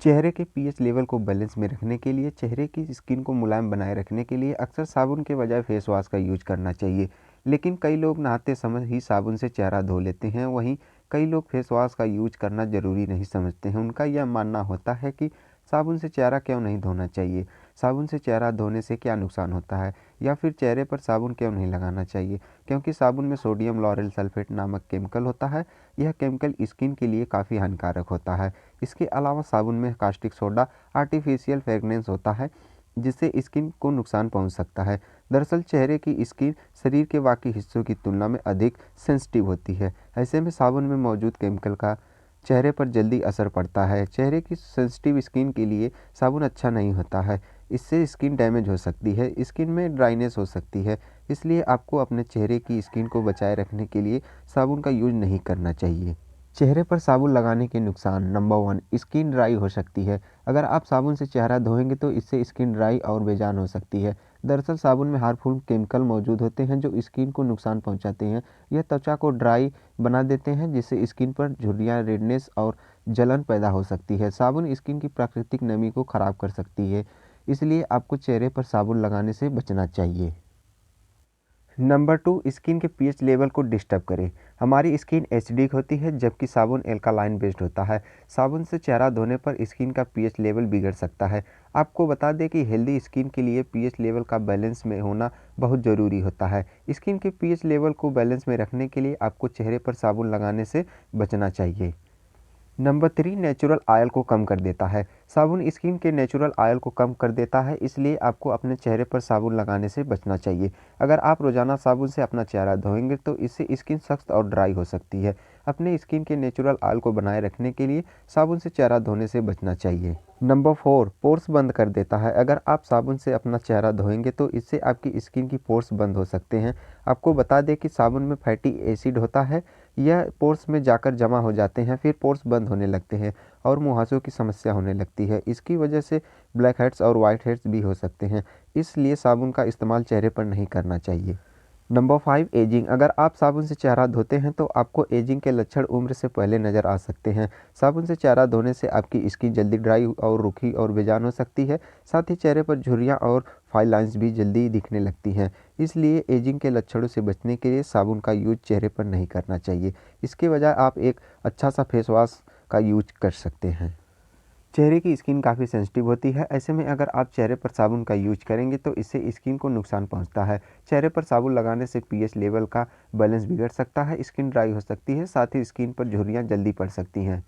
चेहरे के pH level को बैलेंस में रखने के लिए, चेहरे की स्किन को मुलायम बनाए रखने के लिए अक्सर साबुन के बजाय फेस वॉश का यूज करना चाहिए। लेकिन कई लोग नहाते समय ही साबुन से चेहरा धो लेते हैं। वहीं कई लोग फेस वॉश का यूज करना ज़रूरी नहीं समझते हैं। उनका यह मानना होता है कि साबुन से चेहरा क्यों नहीं धोना चाहिए, साबुन से चेहरा धोने से क्या नुकसान होता है, या फिर चेहरे पर साबुन क्यों नहीं लगाना चाहिए। क्योंकि साबुन में सोडियम लॉरेल सल्फेट नामक केमिकल होता है। यह केमिकल स्किन के लिए काफ़ी हानिकारक होता है। इसके अलावा साबुन में कास्टिक सोडा आर्टिफिशियल फ्रेगनेंस होता है, जिससे स्किन को नुकसान पहुंच सकता है। दरअसल चेहरे की स्किन शरीर के बाकी हिस्सों की तुलना में अधिक सेंसिटिव होती है। ऐसे में साबुन में मौजूद केमिकल का चेहरे पर जल्दी असर पड़ता है। चेहरे की सेंसिटिव स्किन के लिए साबुन अच्छा नहीं होता है। इससे स्किन डैमेज हो सकती है, स्किन में ड्राइनेस हो सकती है। इसलिए आपको अपने चेहरे की स्किन को बचाए रखने के लिए साबुन का यूज नहीं करना चाहिए। चेहरे पर साबुन लगाने के नुकसान। नंबर 1, स्किन ड्राई हो सकती है। अगर आप साबुन से चेहरा धोएंगे तो इससे स्किन ड्राई और बेजान हो सकती है। दरअसल साबुन में हार्मफुल केमिकल मौजूद होते हैं जो स्किन को नुकसान पहुंचाते हैं। यह त्वचा को ड्राई बना देते हैं, जिससे स्किन पर झुर्रियाँ, रेडनेस और जलन पैदा हो सकती है। साबुन स्किन की प्राकृतिक नमी को खराब कर सकती है, इसलिए आपको चेहरे पर साबुन लगाने से बचना चाहिए। नंबर 2, स्किन के पीएच लेवल को डिस्टर्ब करे। हमारी स्किन एसिडिक होती है जबकि साबुन एल्कालाइन बेस्ड होता है। साबुन से चेहरा धोने पर स्किन का पीएच लेवल बिगड़ सकता है। आपको बता दें कि हेल्दी स्किन के लिए पीएच लेवल का बैलेंस में होना बहुत ज़रूरी होता है। स्किन के पीएच लेवल को बैलेंस में रखने के लिए आपको चेहरे पर साबुन लगाने से बचना चाहिए। नंबर 3, नेचुरल ऑयल को कम कर देता है। साबुन स्किन के नेचुरल ऑयल को कम कर देता है, इसलिए आपको अपने चेहरे पर साबुन लगाने से बचना चाहिए। अगर आप रोजाना साबुन से अपना चेहरा धोएंगे तो इससे स्किन सख्त और ड्राई हो सकती है। अपने स्किन के नेचुरल ऑयल को बनाए रखने के लिए साबुन से चेहरा धोने से बचना चाहिए। नंबर 4, पोर्स बंद कर देता है। अगर आप साबुन से अपना चेहरा धोएंगे तो इससे आपकी स्किन की पोर्स बंद हो सकते हैं। आपको बता दें कि साबुन में फैटी एसिड होता है, यह पोर्स में जाकर जमा हो जाते हैं, फिर पोर्स बंद होने लगते हैं और मुहासों की समस्या होने लगती है। इसकी वजह से ब्लैक हेड्स और वाइट हेड्स भी हो सकते हैं, इसलिए साबुन का इस्तेमाल चेहरे पर नहीं करना चाहिए। Number 5, ageing. अगर आप साबुन से चेहरा धोते हैं तो आपको एजिंग के लक्षण उम्र से पहले नज़र आ सकते हैं। साबुन से चेहरा धोने से आपकी स्किन जल्दी ड्राई और रूखी और बेजान हो सकती है। साथ ही चेहरे पर झुर्रियाँ और फाइन लाइंस भी जल्दी दिखने लगती हैं। इसलिए एजिंग के लक्षणों से बचने के लिए साबुन का यूज चेहरे पर नहीं करना चाहिए। इसके बजाय आप एक अच्छा सा फेस वॉश का यूज कर सकते हैं। चेहरे की स्किन काफ़ी सेंसिटिव होती है। ऐसे में अगर आप चेहरे पर साबुन का यूज करेंगे तो इससे स्किन को नुकसान पहुंचता है। चेहरे पर साबुन लगाने से पीएच लेवल का बैलेंस बिगड़ सकता है, स्किन ड्राई हो सकती है, साथ ही स्किन पर झुर्रियाँ जल्दी पड़ सकती हैं।